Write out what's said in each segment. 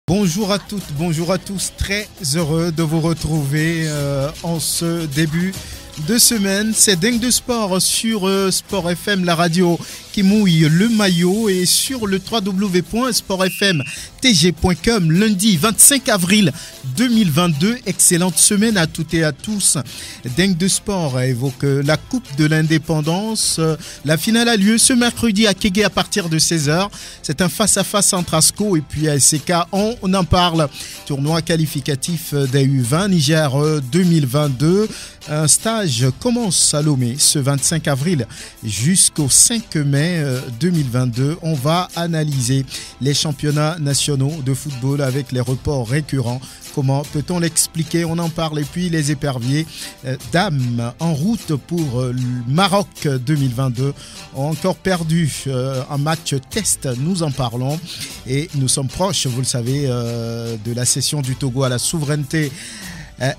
Bonjour à toutes, bonjour à tous, très heureux de vous retrouver en ce début de semaine. C'est Dingue de Sport sur Sport FM, la radio qui mouille le maillot, et sur le www.sportfmtg.com, lundi 25 avril 2022. Excellente semaine à toutes et à tous. Dingue de Sport évoque la Coupe de l'Indépendance. La finale a lieu ce mercredi à Kégué à partir de 16h. C'est un face-à-face entre ASCO et puis ASK. On en parle. Tournoi qualificatif des U20 Niger 2022. Un stage commence à Lomé ce 25 avril jusqu'au 5 mai 2022. On va analyser les championnats nationaux de football avec les reports récurrents. Comment peut-on l'expliquer? On en parle. Et puis les éperviers dames en route pour le Maroc 2022 ont encore perdu un match test. Nous en parlons et nous sommes proches, vous le savez, de la cession du Togo à la souveraineté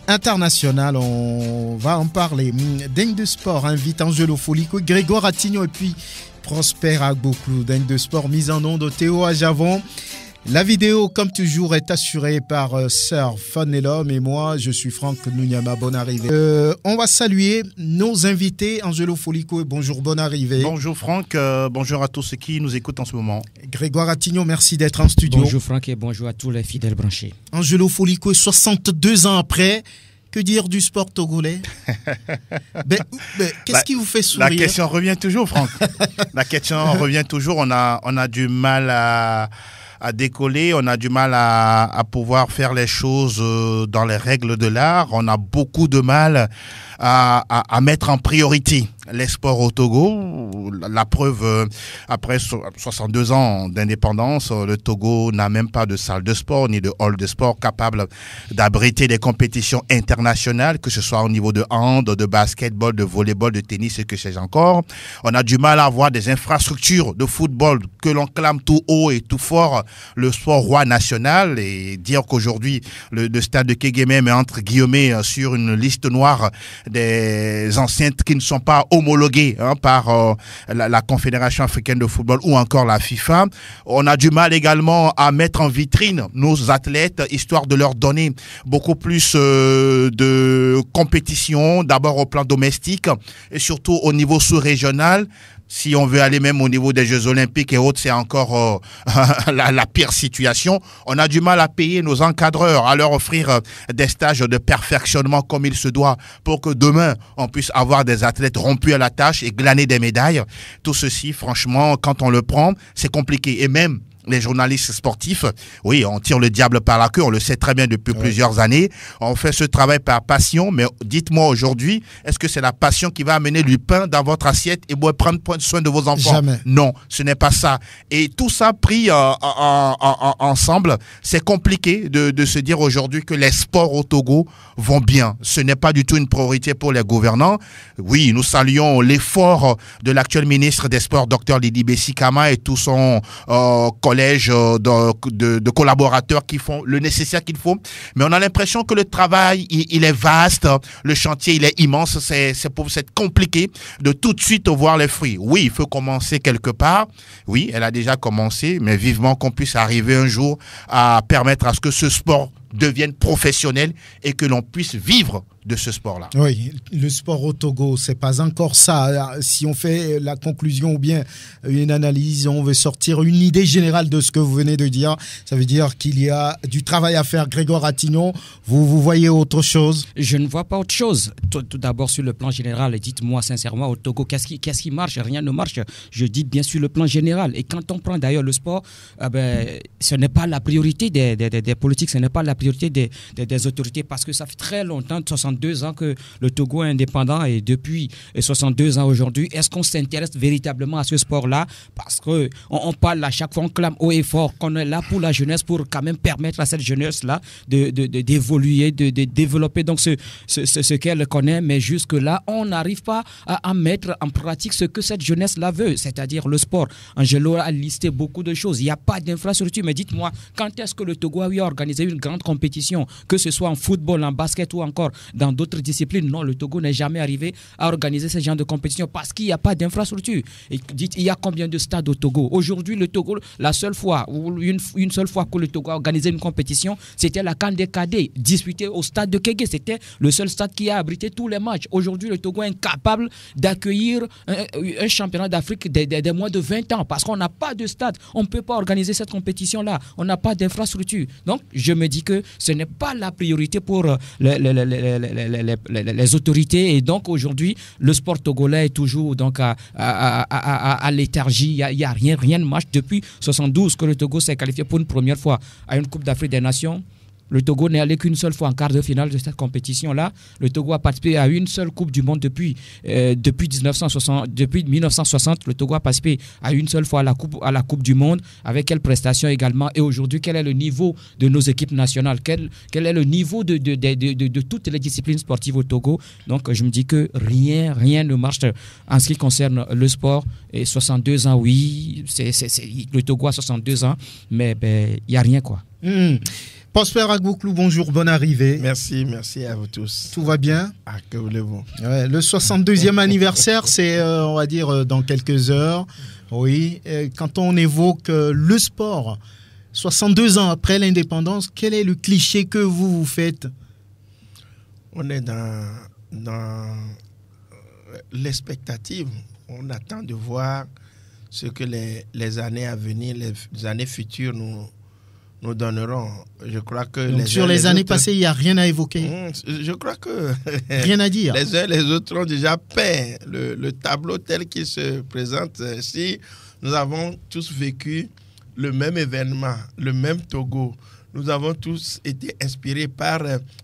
international. On va en parler. Dingue de Sport invite Angelo Folico, Grégoire Atignon et puis Prosper Agboklou. Dingue de Sport mise en onde de Théo Ajavon. La vidéo, comme toujours, est assurée par Sir Fanelom et moi, je suis Franck Nounyama. Bonne arrivée. On va saluer nos invités. Angelo Folico, bonjour, bonne arrivée. Bonjour Franck, bonjour à tous ceux qui nous écoutent en ce moment. Grégoire Atignon, merci d'être en studio. Bonjour Franck et bonjour à tous les fidèles branchés. Angelo Folico, 62 ans après, que dire du sport togolais? Qu'est-ce qui vous fait sourire? La question revient toujours, Franck. La question revient toujours. On a du mal à décoller, on a du mal à pouvoir faire les choses dans les règles de l'art. On a beaucoup de mal à mettre en priorité les sports au Togo. La preuve, après 62 ans d'indépendance, le Togo n'a même pas de salle de sport ni de hall de sport capable d'abriter des compétitions internationales, que ce soit au niveau de hand, de basketball, de volleyball, de tennis et que sais-je encore. On a du mal à avoir des infrastructures de football que l'on clame tout haut et tout fort, le sport roi national, et dire qu'aujourd'hui le stade de Kéguémé est entre guillemets sur une liste noire des enceintes qui ne sont pas homologuées par la Confédération africaine de football ou encore la FIFA. On a du mal également à mettre en vitrine nos athlètes, histoire de leur donner beaucoup plus de compétition, d'abord au plan domestique et surtout au niveau sous-régional. Si on veut aller même au niveau des Jeux Olympiques et autres, c'est encore la pire situation. On a du mal à payer nos encadreurs, à leur offrir des stages de perfectionnement comme il se doit pour que demain, on puisse avoir des athlètes rompus à la tâche et glaner des médailles. Tout ceci, franchement, quand on le prend, c'est compliqué. Et même les journalistes sportifs, oui, on tire le diable par la queue, on le sait très bien depuis plusieurs années. On fait ce travail par passion, mais dites-moi aujourd'hui, est-ce que c'est la passion qui va amener du pain dans votre assiette et vous prendre soin de vos enfants? Jamais. Non, ce n'est pas ça. Et tout ça pris ensemble, c'est compliqué de se dire aujourd'hui que les sports au Togo vont bien. Ce n'est pas du tout une priorité pour les gouvernants. Oui, nous saluons l'effort de l'actuel ministre des Sports, Dr Lidi Bessikama, et tout son collège de collaborateurs qui font le nécessaire qu'il faut. Mais on a l'impression que le travail, il est vaste, le chantier, il est immense. C'est compliqué de tout de suite voir les fruits. Oui, il faut commencer quelque part. Oui, elle a déjà commencé, mais vivement qu'on puisse arriver un jour à permettre à ce que ce sport devienne professionnel et que l'on puisse vivre de ce sport-là. Oui, le sport au Togo, c'est pas encore ça. Si on fait la conclusion ou bien une analyse, on veut sortir une idée générale de ce que vous venez de dire. Ça veut dire qu'il y a du travail à faire. Grégoire Atignon, vous voyez autre chose? Je ne vois pas autre chose. Tout d'abord, sur le plan général, dites-moi sincèrement, au Togo, qu'est-ce qui marche? Rien ne marche. Je dis bien sur le plan général. Et quand on prend d'ailleurs le sport, ce n'est pas la priorité des politiques, ce n'est pas la priorité des autorités, parce que ça fait très longtemps, 62 ans que le Togo est indépendant, et depuis 62 ans aujourd'hui, est-ce qu'on s'intéresse véritablement à ce sport-là? Parce qu'on parle à chaque fois, on clame haut et fort qu'on est là pour la jeunesse, pour quand même permettre à cette jeunesse-là d'évoluer, de développer donc ce qu'elle connaît, mais jusque-là, on n'arrive pas à mettre en pratique ce que cette jeunesse-là veut, c'est-à-dire le sport. Angelo a listé beaucoup de choses, il n'y a pas d'infrastructure, mais dites-moi, quand est-ce que le Togo a organisé une grande compétition, que ce soit en football, en basket ou encore dans dans d'autres disciplines. Non, le Togo n'est jamais arrivé à organiser ce genre de compétition parce qu'il n'y a pas d'infrastructure. Et dites, il y a combien de stades au Togo? Aujourd'hui, le Togo, la seule fois, ou une seule fois que le Togo a organisé une compétition, c'était la CAN des cadets, disputée au stade de Kégué. C'était le seul stade qui a abrité tous les matchs. Aujourd'hui, le Togo est incapable d'accueillir un championnat d'Afrique des moins de 20 ans parce qu'on n'a pas de stade. On ne peut pas organiser cette compétition-là. On n'a pas d'infrastructure. Donc, je me dis que ce n'est pas la priorité pour les autorités. Et donc, aujourd'hui, le sport togolais est toujours donc, à léthargie. Il n'y a rien de match depuis 1972 que le Togo s'est qualifié pour une première fois à une Coupe d'Afrique des Nations. Le Togo n'est allé qu'une seule fois en quart de finale de cette compétition-là. Le Togo a participé à une seule Coupe du Monde depuis 1960. Le Togo a participé à une seule fois à la Coupe du Monde. Avec quelle prestation également? Et aujourd'hui, quel est le niveau de nos équipes nationales? Quel est le niveau de toutes les disciplines sportives au Togo? Donc, je me dis que rien ne marche en ce qui concerne le sport. Et 62 ans, oui, le Togo a 62 ans, mais il n'y a rien, quoi. Prosper Agbouklou, bonjour, bonne arrivée. Merci à vous tous. Tout va bien? Ah, que voulez-vous? Ouais, le 62e anniversaire, c'est, on va dire, dans quelques heures. Oui, quand on évoque le sport, 62 ans après l'indépendance, quel est le cliché que vous faites? On est dans l'expectative. On attend de voir ce que les années à venir, les années futures nous donneront. Je crois que donc sur les années passées, il n'y a rien à évoquer. Je crois que rien à dire. Les uns et les autres ont déjà peint le tableau tel qu'il se présente. Si nous avons tous vécu le même événement, le même Togo, nous avons tous été inspirés par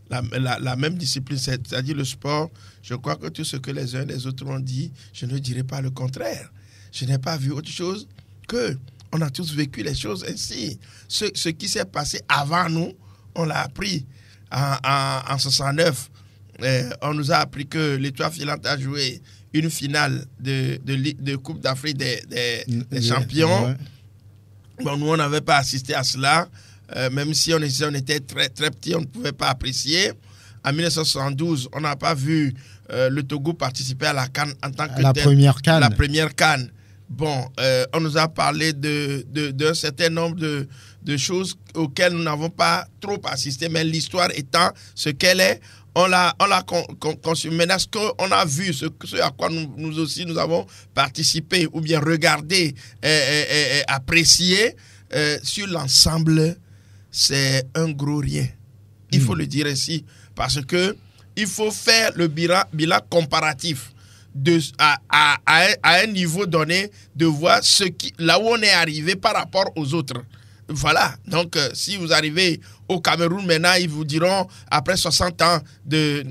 la même discipline, c'est-à-dire le sport. Je crois que tout ce que les uns et les autres ont dit, je ne dirais pas le contraire. Je n'ai pas vu autre chose que on a tous vécu les choses ainsi. Ce qui s'est passé avant nous, on l'a appris en 69. On nous a appris que l'Étoile filante a joué une finale de Coupe d'Afrique des champions. Ouais. Bon, nous, on n'avait pas assisté à cela. Même si on était très, très petits, on ne pouvait pas apprécier. En 1972, on n'a pas vu le Togo participer à la CAN en tant que la première CAN. La première CAN. Bon, on nous a parlé d'un certain nombre de choses auxquelles nous n'avons pas trop assisté, mais l'histoire étant ce qu'elle est, on l'a conçu. Maintenant, ce qu'on a vu, ce à quoi nous aussi nous avons participé ou bien regardé, apprécié, sur l'ensemble, c'est un gros rien. Il faut le dire ainsi, parce que il faut faire le bilan comparatif. À un niveau donné, de voir là où on est arrivé par rapport aux autres. Voilà. Donc, si vous arrivez au Cameroun maintenant, ils vous diront, après 60 ans,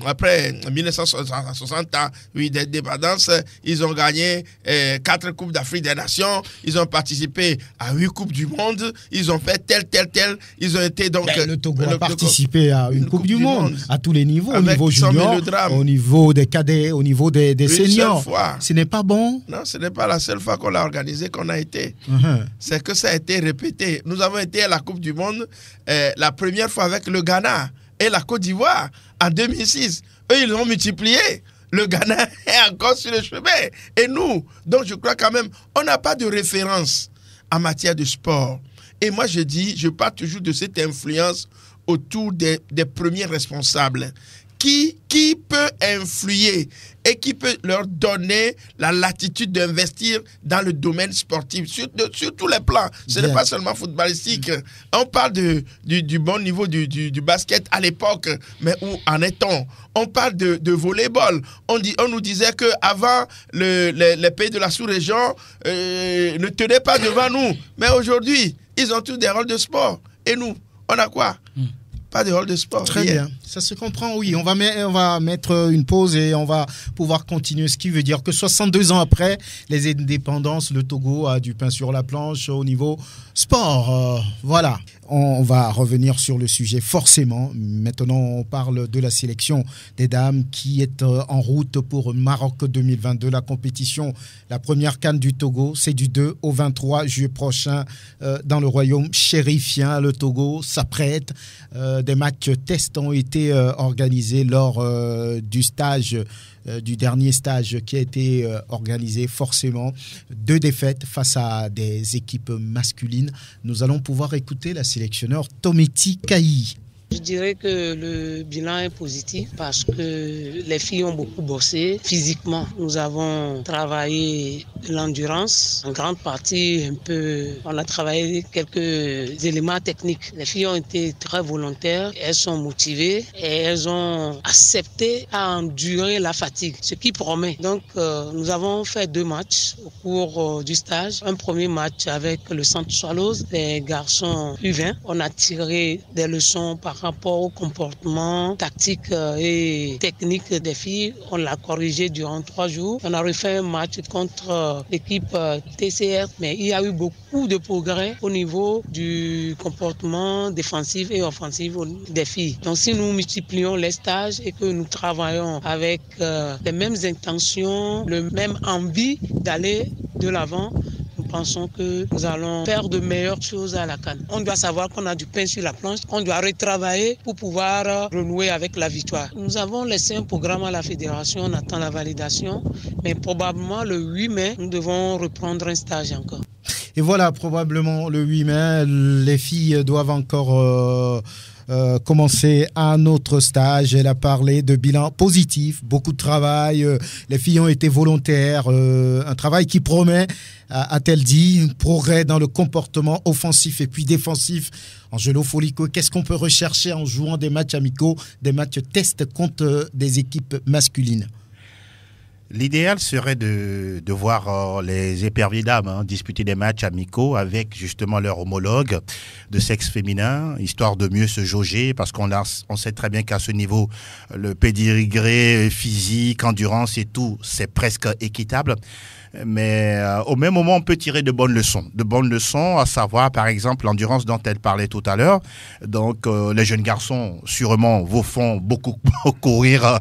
après 1960 ans, oui, d'indépendance, ils ont gagné 4 Coupes d'Afrique des Nations, ils ont participé à 8 Coupes du Monde, ils ont fait tel, ils ont été donc... le Togo a participé à une Coupe du Monde, à tous les niveaux, au niveau junior, au niveau des cadets, au niveau des seniors. Ce n'est pas bon? Non, ce n'est pas la seule fois qu'on l'a organisé qu'on a été. C'est que ça a été répété. Nous avons été à la Coupe du Monde, la première fois avec le Ghana et la Côte d'Ivoire en 2006. Eux, ils ont multiplié. Le Ghana est encore sur le chemin. Et nous, donc je crois quand même, on n'a pas de référence en matière de sport. Et moi, je parle toujours de cette influence autour des premiers responsables. Qui peut influer et qui peut leur donner la latitude d'investir dans le domaine sportif, sur tous les plans. Ce n'est pas seulement footballistique. On parle du bon niveau du basket à l'époque, mais où en est-on? On parle de volleyball. On nous disait qu'avant, les pays de la sous-région ne tenaient pas devant nous. Mais aujourd'hui, ils ont tous des rôles de sport. Et nous, on a quoi? Pas de rôle de sport. Très bien. Ça se comprend, oui. On va mettre une pause et on va pouvoir continuer. Ce qui veut dire que 62 ans après les indépendances, le Togo a du pain sur la planche au niveau sport. Voilà. On va revenir sur le sujet forcément. Maintenant, on parle de la sélection des dames qui est en route pour Maroc 2022. La compétition, la première CAN du Togo, c'est du 2 au 23 juillet prochain dans le royaume chérifien. Le Togo s'apprête. Des matchs tests ont été organisés lors du dernier stage qui a été organisé. Forcément, 2 défaites face à des équipes masculines. Nous allons pouvoir écouter la sélectionneur Tometi Kayi. Je dirais que le bilan est positif parce que les filles ont beaucoup bossé. Physiquement, nous avons travaillé l'endurance. En grande partie, on a travaillé quelques éléments techniques. Les filles ont été très volontaires, elles sont motivées et elles ont accepté à endurer la fatigue, ce qui promet. Donc, nous avons fait 2 matchs au cours du stage. Un premier match avec le Centre Swallows, les garçons U20. On a tiré des leçons par rapport au comportement tactique et technique des filles. On l'a corrigé durant 3 jours. On a refait un match contre l'équipe TCR, mais il y a eu beaucoup de progrès au niveau du comportement défensif et offensif des filles. Donc si nous multiplions les stages et que nous travaillons avec les mêmes intentions, le même envie d'aller de l'avant, nous pensons que nous allons faire de meilleures choses à la CAN. On doit savoir qu'on a du pain sur la planche, qu'on doit retravailler pour pouvoir renouer avec la victoire. Nous avons laissé un programme à la fédération, on attend la validation, mais probablement le 8 mai, nous devons reprendre un stage encore. Et voilà, probablement le 8 mai, les filles doivent encore commencer un autre stage. Elle a parlé de bilan positif, beaucoup de travail. Les filles ont été volontaires, un travail qui promet, a-t-elle dit, progrès dans le comportement offensif et puis défensif. Angelo Folico, qu'est-ce qu'on peut rechercher en jouant des matchs amicaux, des matchs tests contre des équipes masculines? L'idéal serait de voir les éperviers dames disputer des matchs amicaux avec justement leur homologue de sexe féminin, histoire de mieux se jauger, parce qu'on sait très bien qu'à ce niveau, le pédigré physique, endurance et tout, c'est presque équitable. Mais au même moment, on peut tirer de bonnes leçons, à savoir par exemple l'endurance dont elle parlait tout à l'heure. Donc les jeunes garçons sûrement vous font beaucoup courir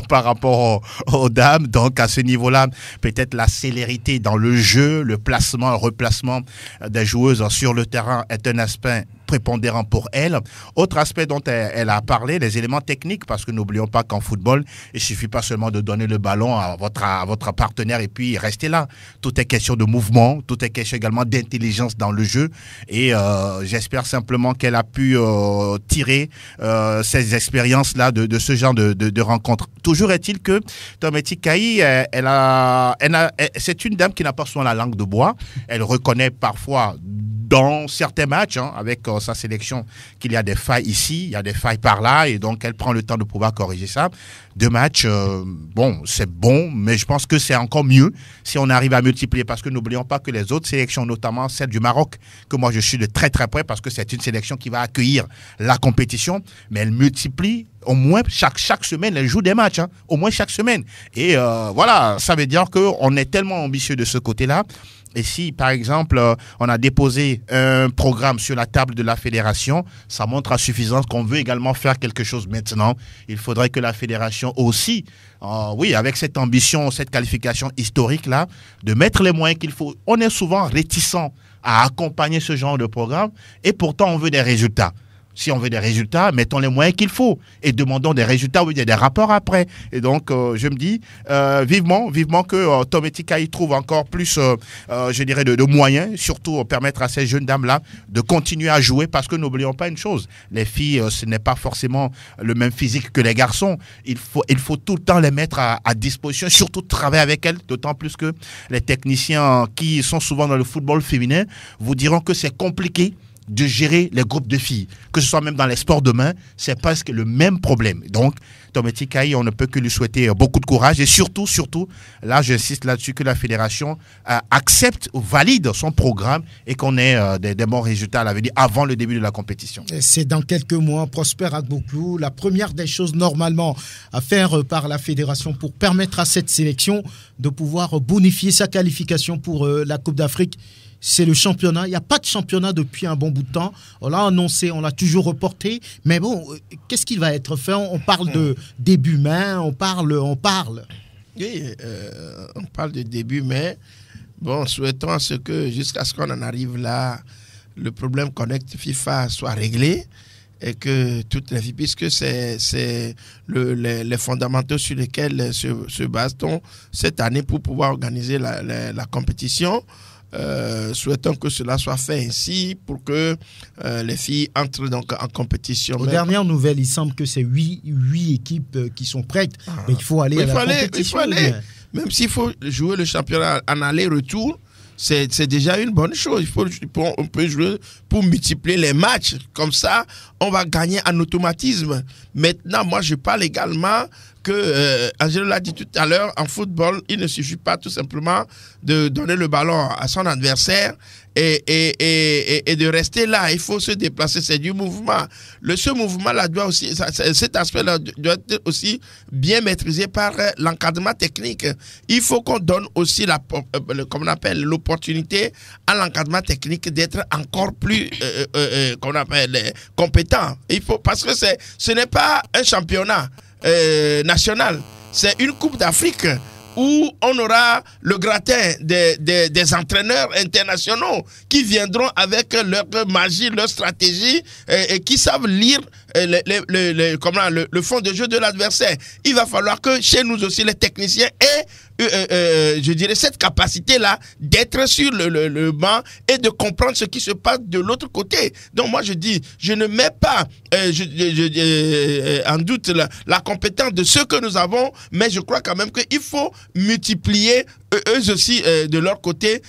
par rapport aux dames. Donc à ce niveau-là, peut-être la célérité dans le jeu, le placement, le replacement des joueuses sur le terrain est un aspect prépondérant pour elle. Autre aspect dont elle a parlé, les éléments techniques, parce que n'oublions pas qu'en football, il suffit pas seulement de donner le ballon à votre partenaire et puis rester là. Tout est question de mouvement, tout est question également d'intelligence dans le jeu, et j'espère simplement qu'elle a pu tirer ces expériences-là de ce genre de rencontres. Toujours est-il que Tometi Kayi, c'est une dame qui n'a pas souvent la langue de bois. Elle reconnaît parfois dans certains matchs, avec sa sélection, qu'il y a des failles ici, il y a des failles par là, et donc elle prend le temps de pouvoir corriger ça. 2 matchs, c'est bon, mais je pense que c'est encore mieux si on arrive à multiplier, parce que n'oublions pas que les autres sélections, notamment celle du Maroc, que moi je suis de très très près, parce que c'est une sélection qui va accueillir la compétition, mais elle multiplie. Au moins, chaque semaine, elle joue des matchs, au moins chaque semaine. Et voilà, ça veut dire qu'on est tellement ambitieux de ce côté-là. Et si, par exemple, on a déposé un programme sur la table de la fédération, ça montre à suffisance qu'on veut également faire quelque chose maintenant. Il faudrait que la fédération aussi, oui, avec cette ambition, cette qualification historique-là, de mettre les moyens qu'il faut. On est souvent réticents à accompagner ce genre de programme, et pourtant on veut des résultats. Si on veut des résultats, mettons les moyens qu'il faut et demandons des résultats où il y a des rapports après. Et donc, je me dis vivement que Tometi Kayi trouve encore plus, je dirais, de moyens, surtout permettre à ces jeunes dames-là de continuer à jouer, parce que n'oublions pas une chose, les filles, ce n'est pas forcément le même physique que les garçons. Il faut tout le temps les mettre à disposition, surtout travailler avec elles, d'autant plus que les techniciens qui sont souvent dans le football féminin vous diront que c'est compliqué de gérer les groupes de filles, que ce soit même dans les sports de main, c'est presque le même problème. Donc, Tometi Kayi, on ne peut que lui souhaiter beaucoup de courage, et surtout, là, j'insiste là-dessus, que la fédération accepte ou valide son programme et qu'on ait des bons résultats à l'avenir avant le début de la compétition. C'est dans quelques mois, Prosper Agboklou, la première des choses normalement à faire par la fédération pour permettre à cette sélection de pouvoir bonifier sa qualification pour la Coupe d'Afrique. c'est le championnat. Il n'y a pas de championnat depuis un bon bout de temps. On l'a annoncé, on l'a toujours reporté. Mais bon, qu'est-ce qui va être fait? On parle de début mai, on parle. Oui, on parle de début mai. Bon, souhaitons à ce que jusqu'à ce qu'on en arrive là, le problème Connect FIFA soit réglé et que toutes les filles, puisque c'est les fondamentaux sur lesquels se base-t-on cette année pour pouvoir organiser la compétition. Souhaitons que cela soit fait ainsi pour que les filles entrent donc en compétition. Aux dernières nouvelles, il semble que c'est 8 équipes qui sont prêtes. Mais il faut aller à la compétition. Il faut aller. Même s'il faut jouer le championnat en aller-retour, c'est déjà une bonne chose. On peut jouer pour multiplier les matchs. Comme ça, on va gagner en automatisme. Maintenant, moi, je parle également que, Angelo l'a dit tout à l'heure, en football, il ne suffit pas tout simplement de donner le ballon à son adversaire et de rester là. Il faut se déplacer, c'est du mouvement. Ce mouvement-là doit aussi, cet aspect-là doit être aussi bien maîtrisé par l'encadrement technique. Il faut qu'on donne aussi comme on appelle, l'opportunité à l'encadrement technique d'être encore plus qu'on appelle compétent. Parce que ce n'est pas un championnat national, c'est une Coupe d'Afrique où on aura le gratin des entraîneurs internationaux qui viendront avec leur magie, leur stratégie et qui savent lire le fond de jeu de l'adversaire. Il va falloir que chez nous aussi les techniciens aient je dirais cette capacité-là d'être sur le banc et de comprendre ce qui se passe de l'autre côté. Donc moi je dis, je ne mets pas en doute la compétence de ceux que nous avons, mais je crois quand même qu'il faut multiplier eux aussi de leur côté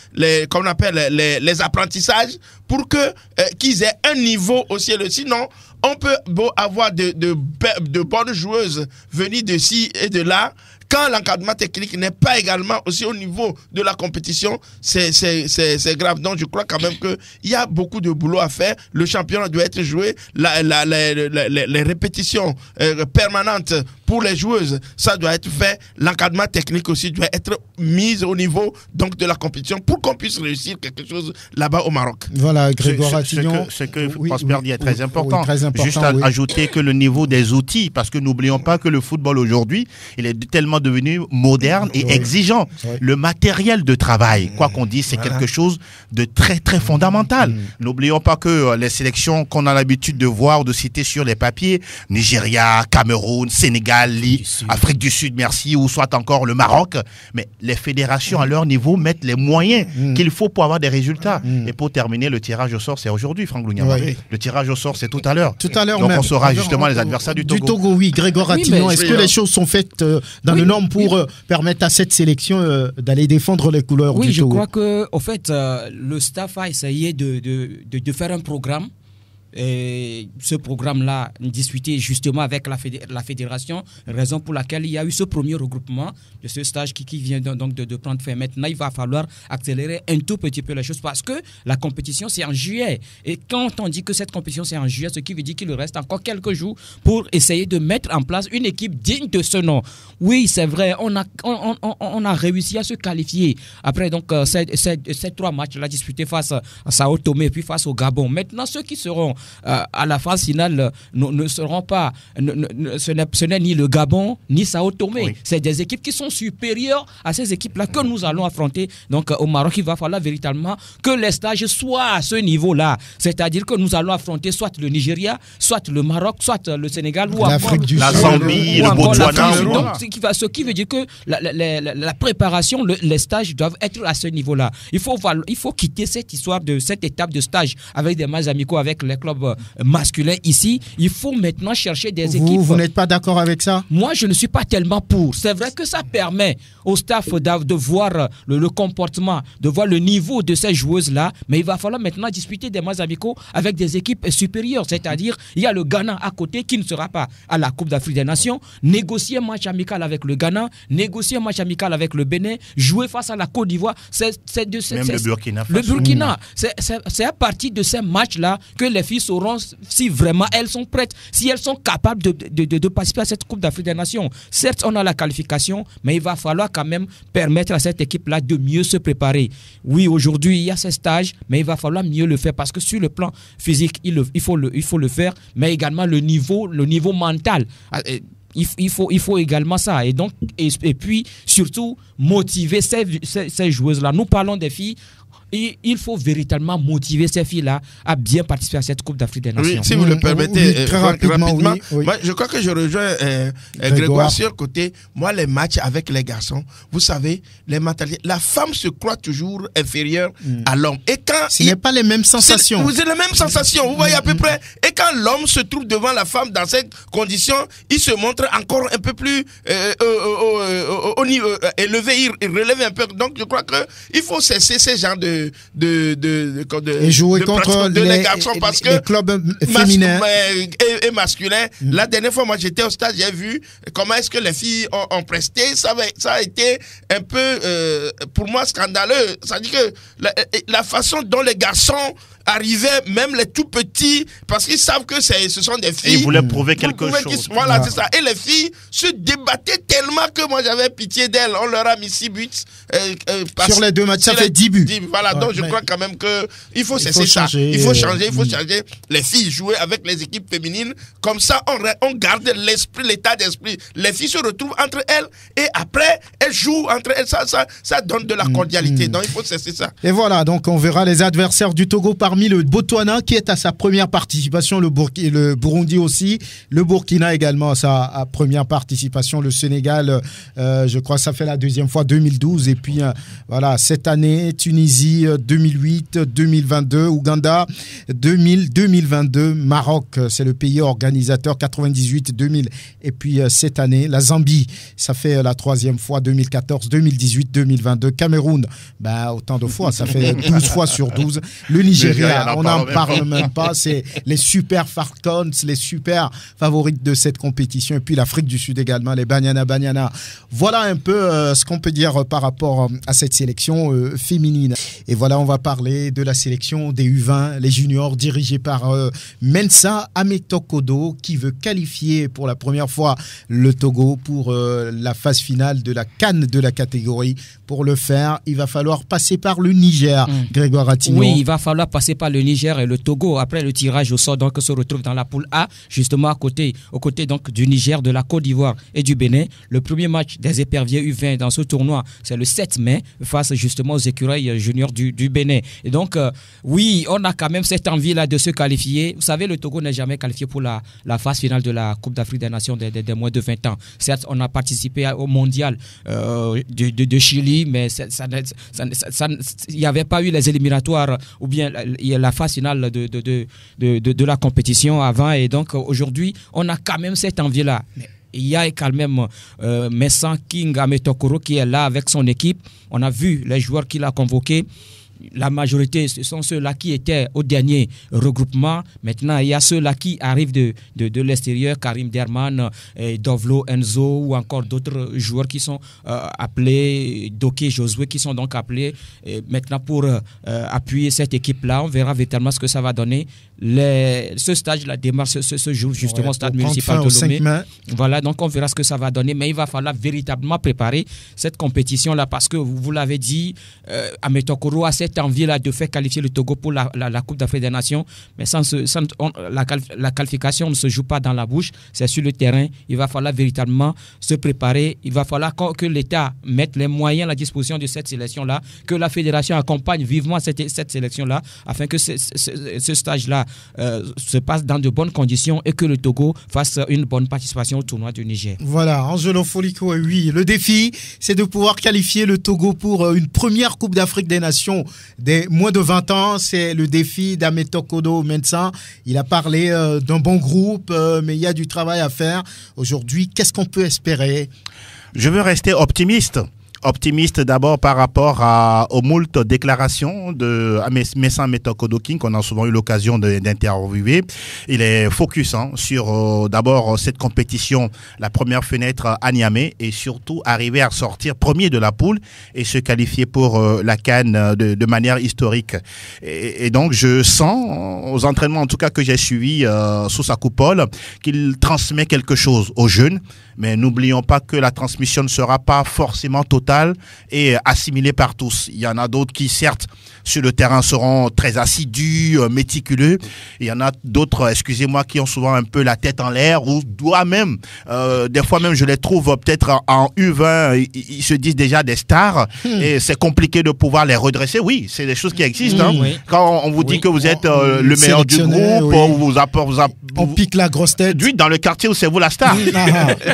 comme on appelle les apprentissages pour qu'ils aient un niveau aussi. Sinon, on peut avoir de bonnes joueuses venues de ci et de là. Quand l'encadrement technique n'est pas également aussi au niveau de la compétition, c'est grave. Donc, je crois quand même qu'il y a beaucoup de boulot à faire. Le championnat doit être joué. Les répétitions permanentes pour les joueuses, ça doit être fait. L'encadrement technique aussi doit être mis au niveau donc, de la compétition pour qu'on puisse réussir quelque chose là-bas au Maroc. Voilà, Grégoire Attignon. Ce que Prosper dit est très important. Juste ajouter que le niveau des outils, parce que n'oublions pas que le football aujourd'hui, il est tellement devenu moderne et exigeant. Le matériel de travail, quoi qu'on dise, c'est quelque chose de très très fondamental. N'oublions pas que les sélections qu'on a l'habitude de voir, de citer sur les papiers, Nigeria, Cameroun, Sénégal, Afrique du Sud, merci, ou soit encore le Maroc, mais les fédérations à leur niveau mettent les moyens qu'il faut pour avoir des résultats. Et pour terminer, le tirage au sort, c'est aujourd'hui, Franck Lougnama. Le tirage au sort, c'est tout à l'heure. Donc même. On saura justement les adversaires du Togo. Du Togo, oui. Grégoire Attignon, est-ce que les choses sont faites dans le norme pour permettre à cette sélection d'aller défendre les couleurs du Togo? Oui, je crois que, au fait, le staff a essayé de faire un programme. Et ce programme-là, discuté justement avec la fédération, raison pour laquelle il y a eu ce premier regroupement de ce stage qui vient donc de prendre fin. Maintenant, il va falloir accélérer un tout petit peu les choses parce que la compétition, c'est en juillet. Et quand on dit que cette compétition, c'est en juillet, ce qui veut dire qu'il reste encore quelques jours pour essayer de mettre en place une équipe digne de ce nom. Oui, c'est vrai, on a réussi à se qualifier après donc ces 3 matchs-là disputés face à Sao Tomé puis face au Gabon. Maintenant, ceux qui seront à la phase finale ne seront pas, ce n'est ni le Gabon ni Sao Tomé. Oui. C'est des équipes qui sont supérieures à ces équipes-là que nous allons affronter. Donc au Maroc, il va falloir véritablement que les stages soient à ce niveau-là. C'est-à-dire que nous allons affronter soit le Nigeria, soit le Maroc, soit le Sénégal ou l'Afrique du Sud, la Zambie, le Botswana. Donc, ce qui veut dire que la préparation, les stages doivent être à ce niveau-là. Il faut quitter cette histoire de cette étape de stage avec des matchs amicaux avec les clubs masculins ici. Il faut maintenant chercher des équipes. Vous n'êtes pas d'accord avec ça? Moi, je ne suis pas tellement pour. C'est vrai que ça permet au staff de voir le comportement, de voir le niveau de ces joueuses-là, mais il va falloir maintenant disputer des matchs amicaux avec des équipes supérieures. C'est-à-dire, il y a le Ghana à côté qui ne sera pas à la Coupe d'Afrique des Nations. Négocier un match amical avec le Ghana, négocier un match amical avec le Bénin, jouer face à la Côte d'Ivoire. Même le Burkina Faso. Le Burkina, c'est à partir de ces matchs-là que les filles filles sauront si vraiment elles sont prêtes, si elles sont capables de participer à cette Coupe d'Afrique des Nations. Certes, on a la qualification, mais il va falloir quand même permettre à cette équipe-là de mieux se préparer. Oui, aujourd'hui, il y a ces stages, mais il va falloir mieux le faire parce que sur le plan physique, il faut le faire, mais également le niveau mental. Il faut également ça. Et puis, surtout, motiver ces joueuses-là. Nous parlons des filles. Et il faut véritablement motiver ces filles-là à bien participer à cette Coupe d'Afrique des Nations. Oui, si vous le permettez, oui, très rapidement. Oui. Moi, je crois que je rejoins Grégoire sur le côté. Moi, les matchs avec les garçons, vous savez, les mentalités, la femme se croit toujours inférieure à l'homme. Et quand ce n'est pas les mêmes sensations. Vous avez les mêmes sensations, vous voyez à peu près. Et quand l'homme se trouve devant la femme dans cette condition, il se montre encore un peu plus au niveau élevé, il relève un peu. Donc, je crois qu'il faut cesser ces genres et jouer contre les garçons parce que les clubs féminins et masculins. La dernière fois, moi j'étais au stade, j'ai vu comment est-ce que les filles ont presté. Ça a été un peu pour moi scandaleux. Ça dit que la façon dont les garçons arrivaient, même les tout petits, parce qu'ils savent que ce sont des filles. Et ils voulaient prouver quelque chose. Voilà, c'est ça. Et les filles se débattaient tellement que moi j'avais pitié d'elles. On leur a mis 6 buts. Sur les 2 matchs, ça fait 10 buts. Voilà, donc je crois quand même qu'il faut cesser ça. Il faut changer. Les filles jouer avec les équipes féminines. Comme ça, on garde l'état d'esprit. Les filles se retrouvent entre elles et après, elles jouent entre elles. Ça donne de la cordialité. Donc il faut cesser ça. Et voilà, donc on verra les adversaires du Togo parmi le Botswana qui est à sa première participation, le Burundi aussi, le Burkina également à sa première participation, le Sénégal, je crois que ça fait la deuxième fois, 2012, et puis voilà, cette année, Tunisie 2008, 2022, Ouganda 2022, Maroc, c'est le pays organisateur 98, 2000, et puis cette année, la Zambie, ça fait la troisième fois, 2014, 2018, 2022, Cameroun, autant de fois, ça fait 12 fois sur 12, le Nigeria, on n'en parle même pas, c'est les super Falcons, les super favorites de cette compétition, et puis l'Afrique du Sud également, les Banyana. Voilà un peu ce qu'on peut dire par rapport à cette sélection féminine. Et voilà, on va parler de la sélection des U20, les juniors dirigés par Mensa Ametokodo, qui veut qualifier pour la première fois le Togo pour la phase finale de la CAN de la catégorie. Pour le faire, il va falloir passer par le Niger, Grégoire Attignon. Oui, il va falloir passer par le Niger et le Togo. Après le tirage au sort, donc, se retrouve dans la poule A, justement aux côtés donc, du Niger, de la Côte d'Ivoire et du Bénin. Le premier match des éperviers U20 dans ce tournoi, c'est le 7 mai, face justement aux écureuils juniors du Bénin. Et donc, oui, on a quand même cette envie-là de se qualifier. Vous savez, le Togo n'est jamais qualifié pour la phase finale de la Coupe d'Afrique des Nations des moins de 20 ans. Certes, on a participé au mondial de Chili, mais il n'y avait pas eu les éliminatoires ou bien la phase finale de la compétition avant. Et donc, aujourd'hui, on a quand même cette envie-là. Il y a quand même Messan King Ametokoro qui est là avec son équipe. On a vu les joueurs qu'il a convoqués. La majorité, ce sont ceux-là qui étaient au dernier regroupement. Maintenant, il y a ceux-là qui arrivent de l'extérieur, Karim Derman, Dovlo Enzo ou encore d'autres joueurs qui sont appelés, Doké Josué, qui sont donc appelés maintenant pour appuyer cette équipe-là. On verra véritablement ce que ça va donner. Ce stage-là démarre ce jour justement au stade municipal de Lomé. Voilà, donc on verra ce que ça va donner. Mais il va falloir véritablement préparer cette compétition-là parce que vous l'avez dit, Ametokoro a cette envie-là de faire qualifier le Togo pour la Coupe d'Afrique des Nations. Mais la qualification ne se joue pas dans la bouche, c'est sur le terrain. Il va falloir véritablement se préparer. Il va falloir que l'État mette les moyens à la disposition de cette sélection-là, que la fédération accompagne vivement cette sélection-là, afin que ce stage-là se passe dans de bonnes conditions et que le Togo fasse une bonne participation au tournoi du Niger. Voilà, Angelo Folico, oui. Le défi, c'est de pouvoir qualifier le Togo pour une première Coupe d'Afrique des Nations des moins de 20 ans. C'est le défi d'Ametokodo Mensa. Il a parlé d'un bon groupe, mais il y a du travail à faire. Aujourd'hui, qu'est-ce qu'on peut espérer ? Je veux rester optimiste. Optimiste d'abord par rapport aux moult déclarations de Messa Metokodokin qu'on a souvent eu l'occasion d'interviewer. Il est focus sur d'abord cette compétition, la première fenêtre à Niamey, et surtout arriver à sortir premier de la poule et se qualifier pour la CAN de manière historique. Et donc je sens aux entraînements en tout cas que j'ai suivis sous sa coupole qu'il transmet quelque chose aux jeunes. Mais n'oublions pas que la transmission ne sera pas forcément totale et assimilée par tous. Il y en a d'autres qui, certes, sur le terrain seront très assidus, méticuleux. Il y en a d'autres, excusez-moi, qui ont souvent un peu la tête en l'air ou doivent même, des fois même je les trouve peut-être en U20, ils se disent déjà des stars et c'est compliqué de pouvoir les redresser. Oui, c'est des choses qui existent. Oui. Quand on vous dit que vous êtes le meilleur du groupe, on pique la grosse tête. Oui, dans le quartier où c'est vous la star.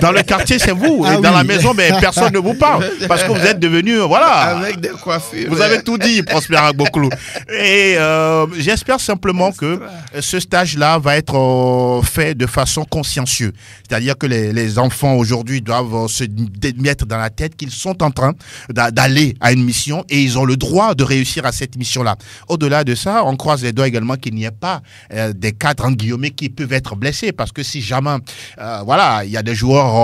Dans le quartier, c'est vous. Et dans la maison, mais personne ne vous parle. Parce que vous êtes devenu, voilà. Avec des coiffures. Vous avez tout dit, Prosper Agboklou. Et j'espère simplement que ce stage-là va être fait de façon consciencieuse. C'est-à-dire que les enfants aujourd'hui doivent se mettre dans la tête qu'ils sont en train d'aller à une mission et ils ont le droit de réussir à cette mission-là. Au-delà de ça, on croise les doigts également qu'il n'y ait pas des cadres, entre guillemets, qui peuvent être blessés. Parce que si jamais, voilà, il y a des joueurs,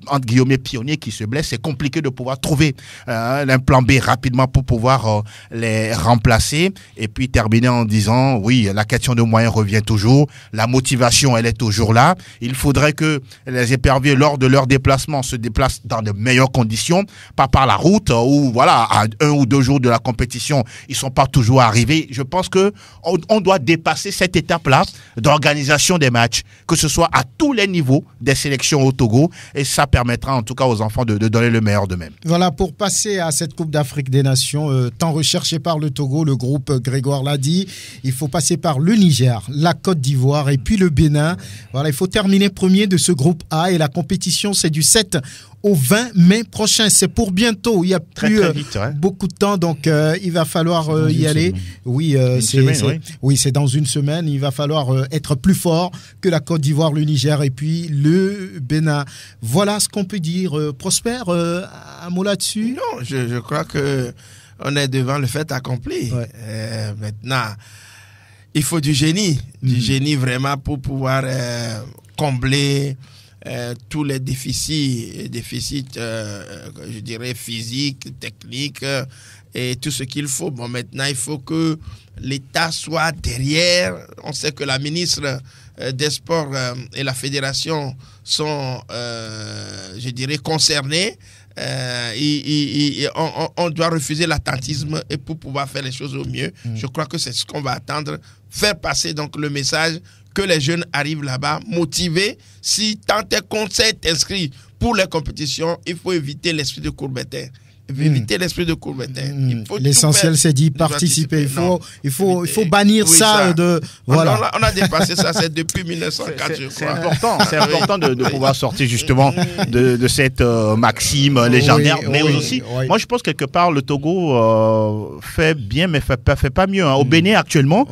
entre guillemets, pionniers qui se blessent, c'est compliqué de pouvoir trouver un plan B rapidement pour pouvoir les remplacer. Et puis terminer en disant, oui, la question de moyens revient toujours. La motivation, elle est toujours là. Il faudrait que les éperviers, lors de leur déplacement, se déplacent dans de meilleures conditions, pas par la route ou voilà, à 1 ou 2 jours de la compétition, ils sont pas toujours arrivés. Je pense que on doit dépasser cette étape-là d'organisation des matchs, que ce soit à tous les niveaux des sélections au Togo, et ça permettra en tout cas aux enfants de donner le meilleur d'eux-mêmes. Voilà, pour passer à cette Coupe d'Afrique des Nations, tant recherchée par le Togo, le groupe Grégoire l'a dit, il faut passer par le Niger, la Côte d'Ivoire et puis le Bénin. Voilà, il faut terminer premier de ce groupe A et la compétition c'est du 7 au 20 mai prochain. C'est pour bientôt. Il n'y a plus très vite, beaucoup de temps, donc il va falloir y aller. Oui, c'est dans une semaine. Il va falloir être plus fort que la Côte d'Ivoire, le Niger et puis le Bénin. Voilà ce qu'on peut dire. Prosper, un mot là-dessus? Non, je crois que on est devant le fait accompli. Ouais. Maintenant, il faut du génie vraiment pour pouvoir combler tous les déficits, je dirais physiques, techniques et tout ce qu'il faut. Bon, maintenant, il faut que l'État soit derrière. On sait que la ministre des Sports et la fédération sont, je dirais, concernés. On doit refuser l'attentisme et pour pouvoir faire les choses au mieux. Je crois que c'est ce qu'on va attendre. Faire passer donc le message que les jeunes arrivent là-bas motivés. Si tant est qu'on s'est inscrit pour les compétitions, il faut éviter l'esprit de courbetaire. Éviter l'esprit de courbetaire. L'essentiel, c'est d'y participer. Il faut bannir ça. Voilà. On a dépassé ça, c'est depuis 1904, je crois. C'est important de pouvoir sortir justement de cette maxime légendaire. Mais aussi, moi je pense quelque part le Togo fait bien, mais fait pas mieux. Au Bénin actuellement,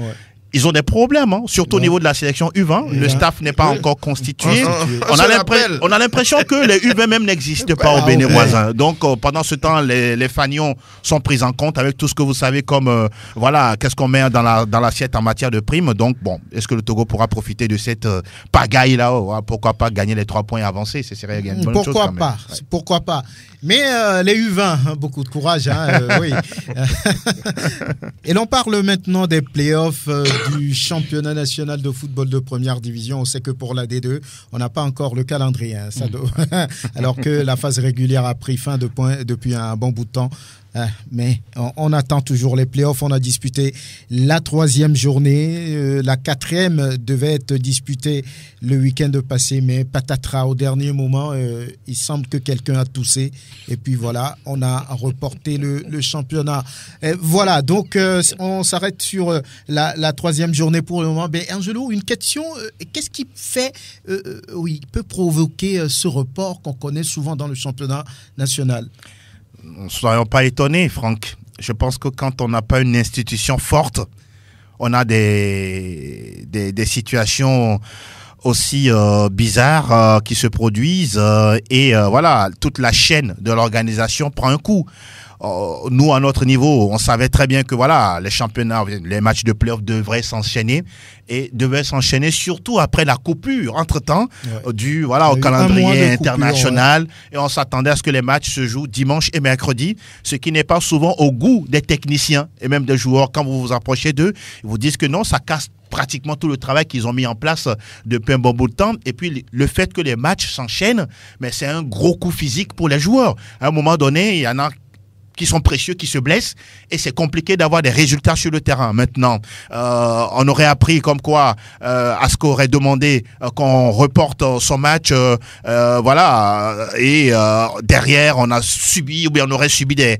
ils ont des problèmes, surtout au niveau de la sélection U20. Le staff n'est pas encore constitué. On a l'impression que les U20 même n'existent pas au Bénin voisin. Donc, pendant ce temps, les fanions sont pris en compte avec tout ce que vous savez comme, voilà, qu'est-ce qu'on met dans l'assiette en matière de primes. Donc, bon, est-ce que le Togo pourra profiter de cette pagaille-là? Pourquoi pas gagner les 3 points et avancer? Ce serait une bonne chose quand même. Pourquoi pas? Mais les U20, beaucoup de courage, oui. Et l'on parle maintenant des playoffs du championnat national de football de première division. On sait que pour la D2, on n'a pas encore le calendrier. Alors que la phase régulière a pris fin depuis un bon bout de temps. Mais on attend toujours les playoffs. On a disputé la 3e journée. La 4e devait être disputée le week-end passé, mais patatras, au dernier moment, il semble que quelqu'un a toussé. Et puis voilà, on a reporté le championnat. Voilà, donc on s'arrête sur la 3e journée pour le moment. Mais Angelo, une question. Qu'est-ce qui peut provoquer ce report qu'on connaît souvent dans le championnat national? Ne soyons pas étonnés, Franck. Je pense que quand on n'a pas une institution forte, on a des situations aussi bizarres qui se produisent et voilà, toute la chaîne de l'organisation prend un coup. Nous, à notre niveau, on savait très bien que voilà, les championnats, les matchs de play-off devraient s'enchaîner et devaient s'enchaîner surtout après la coupure, entre-temps, du au calendrier international. Et on s'attendait à ce que les matchs se jouent dimanche et mercredi, ce qui n'est pas souvent au goût des techniciens et même des joueurs. Quand vous vous approchez d'eux, ils vous disent que non, ça casse pratiquement tout le travail qu'ils ont mis en place depuis un bon bout de temps. Et puis, le fait que les matchs s'enchaînent, mais c'est un gros coup physique pour les joueurs. À un moment donné, il y en a qui sont précieux, qui se blessent, et c'est compliqué d'avoir des résultats sur le terrain. Maintenant, on aurait appris comme quoi Asco aurait demandé qu'on reporte son match, et derrière, on a subi, ou bien on aurait subi des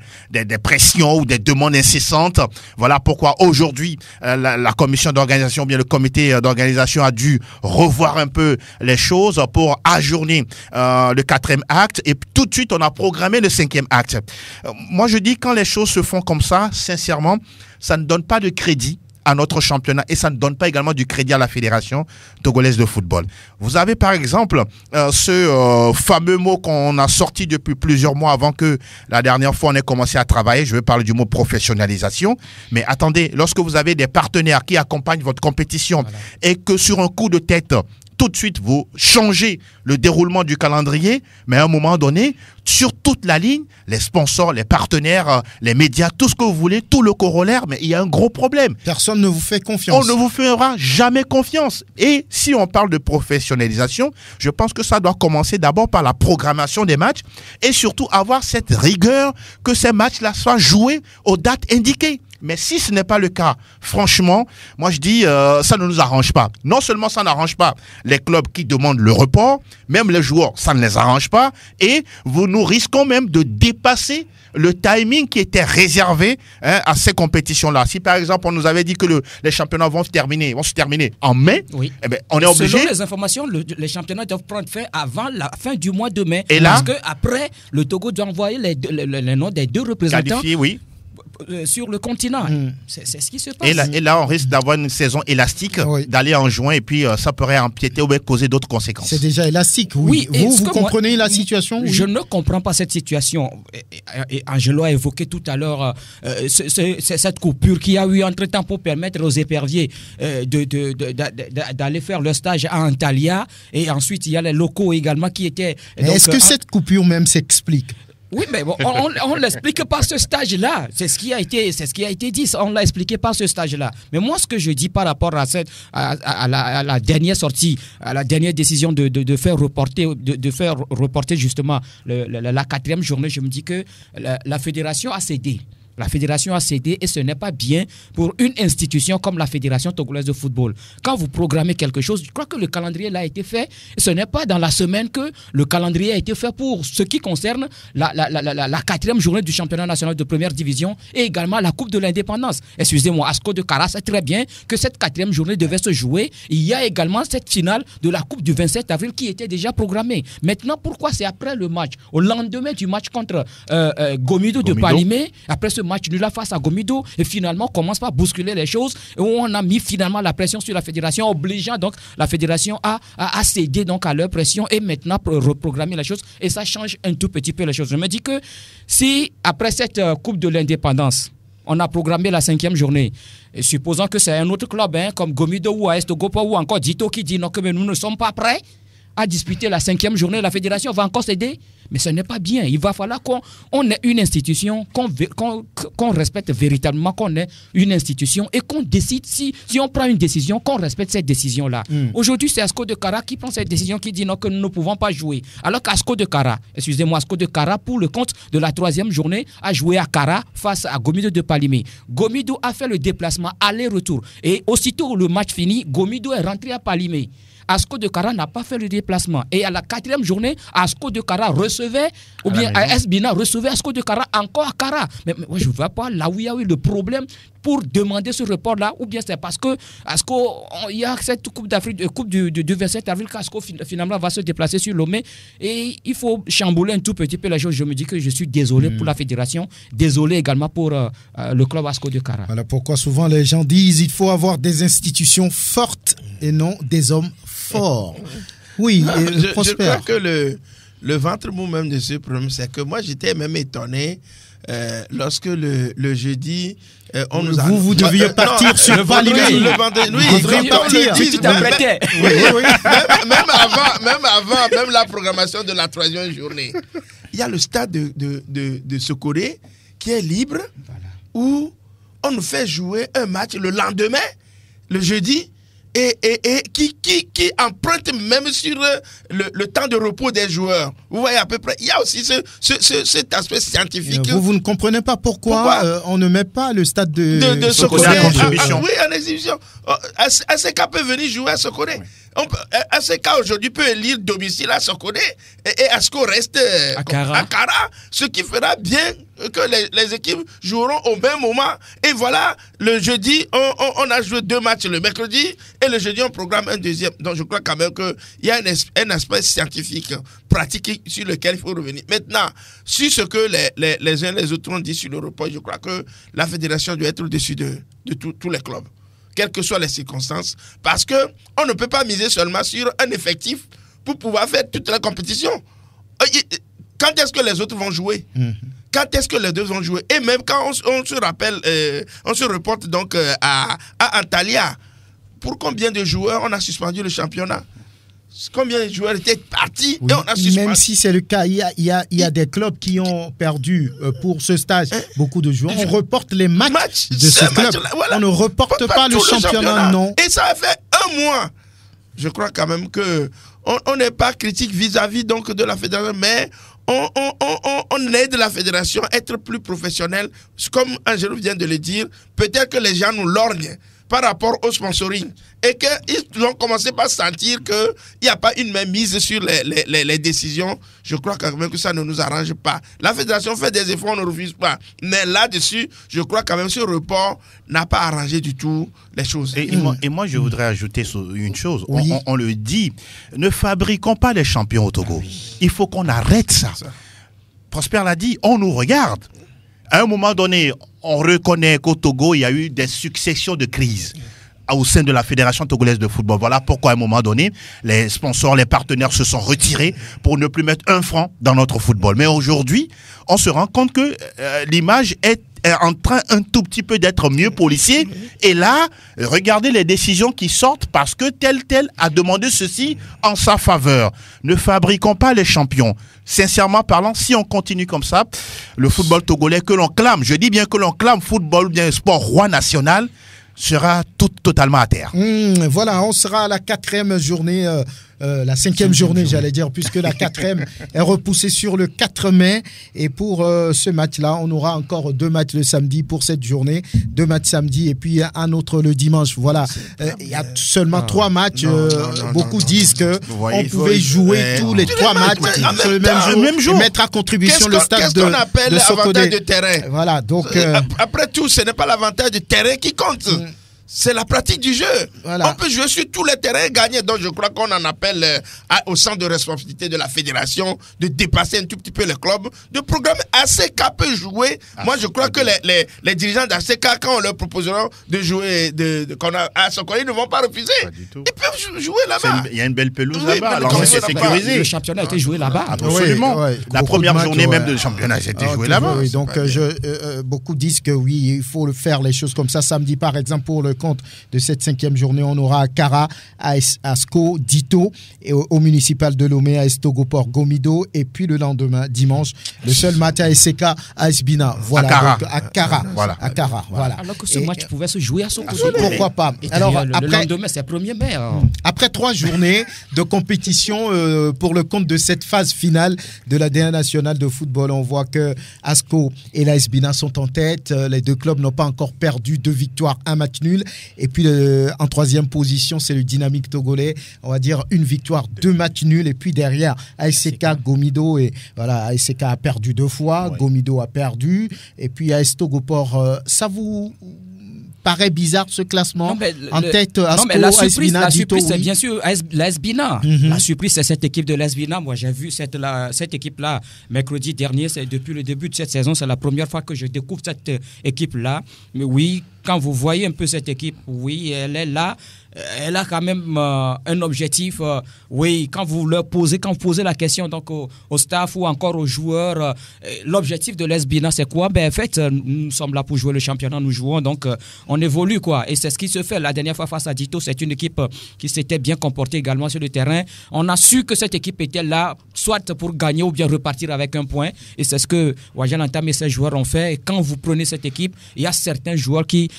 pressions ou des demandes incessantes. Voilà pourquoi aujourd'hui, la commission d'organisation, ou bien le comité d'organisation a dû revoir un peu les choses pour ajourner le 4e acte, et tout de suite, on a programmé le 5e acte. Moi, je dis, quand les choses se font comme ça, sincèrement, ça ne donne pas de crédit à notre championnat et ça ne donne pas également du crédit à la Fédération togolaise de football. Vous avez par exemple ce fameux mot qu'on a sorti depuis plusieurs mois avant que la dernière fois on ait commencé à travailler. Je vais parler du mot professionnalisation. Mais attendez, lorsque vous avez des partenaires qui accompagnent votre compétition et que sur un coup de tête, tout de suite, vous changez le déroulement du calendrier, mais à un moment donné, sur toute la ligne, les sponsors, les partenaires, les médias, tout ce que vous voulez, tout le corollaire, mais il y a un gros problème. Personne ne vous fait confiance. On ne vous fera jamais confiance. Et si on parle de professionnalisation, je pense que ça doit commencer d'abord par la programmation des matchs et surtout avoir cette rigueur que ces matchs-là soient joués aux dates indiquées. Mais si ce n'est pas le cas, franchement, moi je dis, ça ne nous arrange pas. Non seulement ça n'arrange pas les clubs qui demandent le report, même les joueurs, ça ne les arrange pas. Et nous risquons même de dépasser le timing qui était réservé à ces compétitions-là. Si par exemple on nous avait dit que les championnats vont se terminer en mai, oui. Eh bien, on est obligé. Selon les informations, les championnats doivent prendre fin avant la fin du mois de mai. Et là, parce qu'après, le Togo doit envoyer les noms des 2 représentants. Qualifiés, oui. Sur le continent. C'est ce qui se passe. Et là, on risque d'avoir une saison élastique, d'aller en juin, et puis ça pourrait empiéter ou causer d'autres conséquences. C'est déjà élastique, oui. Vous comprenez la situation? Je ne comprends pas cette situation. Et Angelo a évoqué tout à l'heure cette coupure qu'il y a eu entre-temps pour permettre aux éperviers d'aller faire le stage à Antalya. Et ensuite, il y a les locaux également qui étaient... Est-ce que cette coupure même s'explique? Oui, mais bon, on l'explique par ce stage-là. C'est ce qui a été dit. On l'a expliqué par ce stage-là. Mais moi, ce que je dis par rapport à la dernière sortie, à la dernière décision de faire reporter justement la 4e journée, je me dis que la fédération a cédé. La fédération a cédé et ce n'est pas bien pour une institution comme la Fédération togolaise de football. Quand vous programmez quelque chose, je crois que le calendrier là a été fait. Ce n'est pas dans la semaine que le calendrier a été fait pour ce qui concerne la 4e journée du championnat national de première division et également la Coupe de l'Indépendance. Excusez-moi, Asco de Kara sait très bien que cette 4e journée devait se jouer. Il y a également cette finale de la Coupe du 27 avril qui était déjà programmée. Maintenant, pourquoi c'est après le match, au lendemain du match contre Gomido de Palimé, après ce match nul face à Gomido, et finalement on commence par bousculer les choses et on a mis finalement la pression sur la fédération, obligeant donc la fédération à céder donc à leur pression et maintenant reprogrammer les choses, et ça change un tout petit peu les choses. Je me dis que si après cette Coupe de l'Indépendance on a programmé la 5e journée, et supposons que c'est un autre club comme Gomido ou AS Togopa ou encore Dito qui dit non, que nous ne sommes pas prêts à disputer la 5e journée, la fédération va encore céder. Mais ce n'est pas bien. Il va falloir qu'on ait une institution, qu'on respecte véritablement, qu'on ait une institution et qu'on décide, si on prend une décision, qu'on respecte cette décision-là. Aujourd'hui, c'est Asco de Kara qui prend cette décision, qui dit non, que nous ne pouvons pas jouer. Alors qu'Asco de Kara, Asco de Kara, pour le compte de la 3e journée, a joué à Kara face à Gomido de Palimé. Gomido a fait le déplacement aller-retour. Et aussitôt le match fini, Gomido est rentré à Palimé. Asco de Kara n'a pas fait le déplacement. Et à la 4e journée, Asco de Kara recevait, ou bien AS Bina recevait Asco de Kara encore à Kara. Mais moi, je ne vois pas là où il y a eu le problème pour demander ce report-là, ou bien c'est parce que Asco, il y a cette Coupe d'Afrique, Coupe du 27 avril, qu'Asco finalement va se déplacer sur Lomé. Et il faut chambouler un tout petit peu la chose. Je me dis que je suis désolé pour la fédération, désolé également pour le club Asco de Kara. Voilà pourquoi souvent les gens disent qu'il faut avoir des institutions fortes et non des hommes forts. fort. Oui, je crois que le ventre mou même de ce problème, c'est que moi, j'étais même étonné lorsque le jeudi, on nous a... Vous deviez partir sur le vendredi. Le vendredi, oui, Vous deviez partir. Tu t'apprêtais. Même la programmation de la 3e journée. Il y a le stade de Sokoré qui est libre, où on nous fait jouer un match le lendemain, le jeudi, et qui emprunte même sur le temps de repos des joueurs. Vous voyez à peu près. Il y a aussi cet aspect scientifique. Vous ne comprenez pas pourquoi on ne met pas le stade de Sokoré en contribution. oui, en exhibition. ACK peut venir jouer à Sokoré. ACK aujourd'hui peut élire domicile à Sokoré et ASCO reste à Kara, ce qui fera bien que les équipes joueront au même moment. Et voilà, le jeudi, on a joué 2 matchs le mercredi et le jeudi, on programme un deuxième. Donc, je crois quand même qu'il y a un aspect scientifique, pratique sur lequel il faut revenir. Maintenant, sur ce que les uns et les autres ont dit sur le report, je crois que la fédération doit être au-dessus de tous les clubs, quelles que soient les circonstances, parce qu'on ne peut pas miser seulement sur un effectif pour pouvoir faire toute la compétition. Quand est-ce que les autres vont jouer? Quand est-ce que les deux vont jouer? Et même quand on se rappelle, on se reporte donc à Antalya, pour combien de joueurs on a suspendu le championnat? Combien de joueurs étaient partis et on a suspendu? Même si c'est le cas, il y a des clubs qui ont perdu pour ce stage beaucoup de joueurs. On reporte les matchs de ce club. Voilà. On ne reporte pas le championnat, non. Et ça a fait 1 mois. Je crois quand même que on n'est pas critique vis-à-vis donc de la fédération, mais on aide la fédération à être plus professionnelle. Comme Angelo vient de le dire, peut-être que les gens nous lorgnent par rapport au sponsoring et qu'ils ont commencé par sentir qu'il n'y a pas une même mise sur les décisions. Je crois quand même que ça ne nous arrange pas. La fédération fait des efforts, on ne refuse pas. Mais là-dessus, je crois quand même que ce report n'a pas arrangé du tout les choses. Et moi, je voudrais ajouter une chose. Oui. On le dit, ne fabriquons pas les champions au Togo. Il faut qu'on arrête ça. Prosper l'a dit, on nous regarde. À un moment donné, on reconnaît qu'au Togo, il y a eu des successions de crises au sein de la Fédération togolaise de football. Voilà pourquoi à un moment donné, les sponsors, les partenaires se sont retirés pour ne plus mettre 1 franc dans notre football. Mais aujourd'hui, on se rend compte que l'image est en train un tout petit peu d'être mieux policier. Et là, regardez les décisions qui sortent parce que tel a demandé ceci en sa faveur. Ne fabriquons pas les champions. Sincèrement parlant, si on continue comme ça, le football togolais que l'on clame, je dis bien que l'on clame football, bien sport roi national, sera totalement à terre. Voilà, on sera à la 4e journée, la 5e journée, j'allais dire, puisque la 4e est repoussée sur le 4 mai. Et pour ce match-là, on aura encore 2 matchs le samedi pour cette journée, 2 matchs samedi et puis un autre le dimanche. Voilà, il y a seulement 3 matchs. Beaucoup disent que on pouvait jouer tous les 3 matchs sur le même jour et mettre à contribution le stade de l'avantage de terrain. Voilà, donc après tout, ce n'est pas l'avantage de terrain qui compte. C'est la pratique du jeu. Voilà. On peut jouer sur tous les terrains et gagner. Donc, je crois qu'on en appelle au centre de responsabilité de la fédération de dépasser un tout petit peu les clubs, de programmer. ACK peut jouer. Moi, je crois que les dirigeants d'ACK, quand on leur proposera de jouer à Sokoré, ils ne vont pas refuser. Ils peuvent jouer là-bas. Il y a une belle pelouse là-bas. Alors, c'est sécurisé. Le championnat a été joué là-bas. Absolument. La première journée même de championnat a été jouée là-bas. Oui, donc, beaucoup disent que oui, il faut faire les choses comme ça. Samedi, par exemple, pour le compte de cette 5e journée, on aura à Kara, à Asco, Dito, et au municipal de Lomé, à Estogoport, Gomido, et puis le lendemain, dimanche, le seul match à SK, à Esbina. Voilà, à Kara. Voilà. À Kara, voilà. Alors que ce match pouvait se jouer à son côté. Pourquoi pas? Alors, le lendemain, c'est le 1er mai. Après 3 journées de compétition pour le compte de cette phase finale de la D1 nationale de football, on voit que Asco et la Esbina sont en tête. Les 2 clubs n'ont pas encore perdu, 2 victoires, 1 match nul. Et puis en 3e position, c'est le Dynamique togolais. On va dire 1 victoire, 2 matchs nuls. Et puis derrière, ASK, Gomido. Et voilà, ASK a perdu 2 fois, Gomido a perdu. Et puis AS Togoport, ça vous paraît bizarre ce classement? En tête, Asco, la surprise, Dito, c'est bien sûr l'Esbina. La surprise, c'est cette équipe de l'Esbina. Moi, j'ai vu cette équipe-là mercredi dernier. C'est depuis le début de cette saison. C'est la première fois que je découvre cette équipe-là. Mais oui, quand vous voyez un peu cette équipe, oui, elle est là. Elle a quand même un objectif. Oui, quand vous posez la question donc au staff ou encore aux joueurs, l'objectif de l'AS Bina, c'est quoi? En fait, nous sommes là pour jouer le championnat, nous jouons, donc on évolue, quoi. Et c'est ce qui se fait. La dernière fois face à Dito, c'est une équipe qui s'était bien comportée également sur le terrain. On a su que cette équipe était là, soit pour gagner ou bien repartir avec un point. Et c'est ce que Wajan Antam et ses joueurs ont fait. Et quand vous prenez cette équipe, il y a certains joueurs qui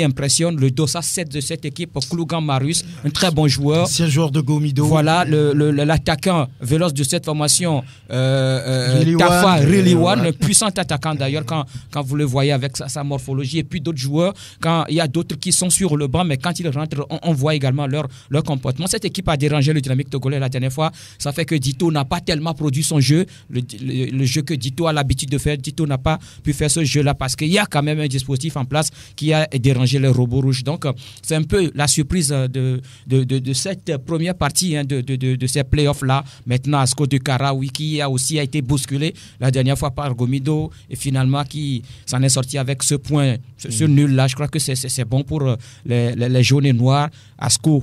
impressionnent. Le Dossa 7 de cette équipe, Klougan Marius, un très bon joueur. Ancien joueur de Gomido. Voilà, l'attaquant véloce de cette formation, Tafa Riliwan, un puissant attaquant d'ailleurs, quand vous le voyez avec sa morphologie. Et puis d'autres joueurs, quand il y a d'autres qui sont sur le banc, mais quand ils rentrent, on voit également leur comportement. Cette équipe a dérangé le Dynamique togolais la dernière fois. Ça fait que Dito n'a pas tellement produit son jeu, le jeu que Dito a l'habitude de faire. Dito n'a pas pu faire ce jeu-là parce qu'il y a quand même un dispositif en place qui a dérangé les robots rouges. Donc, c'est un peu la surprise de cette première partie de ces playoffs-là. Maintenant, Asko de Karaoui qui a aussi été bousculé la dernière fois par Gomido et finalement qui s'en est sorti avec ce point, ce nul-là. Je crois que c'est bon pour les jaunes et noirs. Asko,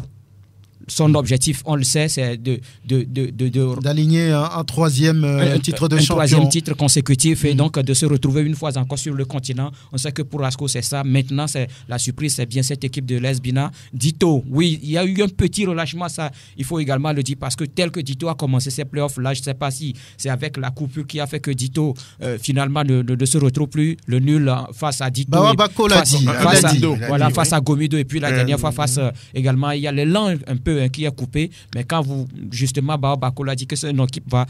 son objectif, on le sait, c'est d'aligner un troisième titre de champion. Un troisième titre consécutif et donc de se retrouver une fois encore sur le continent. On sait que pour Asko, c'est ça. Maintenant, c'est la surprise, c'est bien cette équipe de l'AS Bina. Dito, oui, il y a eu un petit relâchement, ça, il faut également le dire, parce que tel que Dito a commencé ses playoffs-là, je ne sais pas si c'est avec la coupure qui a fait que Dito, finalement, ne se retrouve plus. Le nul face à Dito. Face à Gomido et puis la dernière fois face également, il y a l'élan un peu qui est coupé, mais quand vous, justement, Bako l'a dit que cette équipe va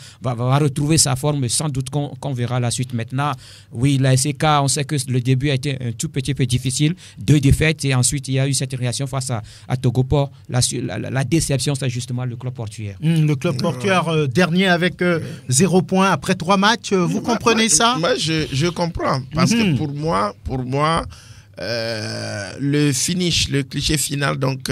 retrouver sa forme, sans doute qu'on verra la suite. Maintenant, oui, la SK, on sait que le début a été un tout petit peu difficile, 2 défaites, et ensuite il y a eu cette réaction face à Togoport. La déception, c'est justement le club portuaire. Le club portuaire dernier avec 0 points après 3 matchs, vous comprenez ça? Moi, je comprends, parce que pour moi, le finish, le cliché final, donc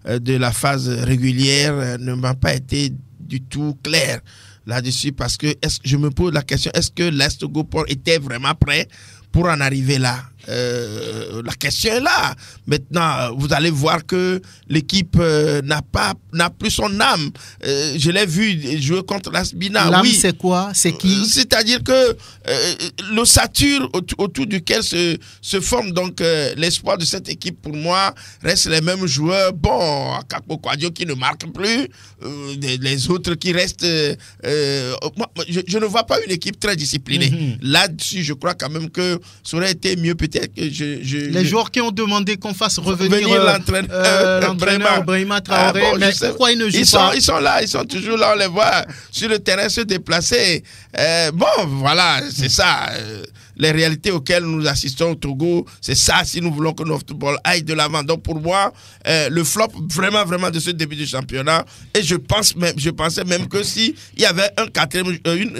de la phase régulière ne m'a pas été du tout clair là-dessus, parce que je me pose la question, est-ce que l'Est Goport était vraiment prêt pour en arriver là? La question est là. Maintenant, vous allez voir que l'équipe n'a plus son âme. Je l'ai vu jouer contre l'AS Bina. L'âme, oui. C'est quoi? C'est qui? C'est-à-dire que l'ossature autour duquel se forme donc l'espoir de cette équipe, pour moi, reste les mêmes joueurs. Bon, Akakpo Kwadjo qui ne marque plus, les autres qui restent. Je ne vois pas une équipe très disciplinée. Là-dessus, je crois quand même que ça aurait été mieux peut-être que les joueurs qui ont demandé qu'on fasse revenir l'entraîneur Brahima Traoré, mais pourquoi ils ne jouent pas? Ils sont là, ils sont toujours là, on les voit sur le terrain se déplacer. Bon, voilà, c'est ça. Les réalités auxquelles nous assistons au Togo, c'est ça si nous voulons que notre football aille de l'avant. Donc pour moi, le flop vraiment de ce début du championnat, et je pensais même que si il y avait une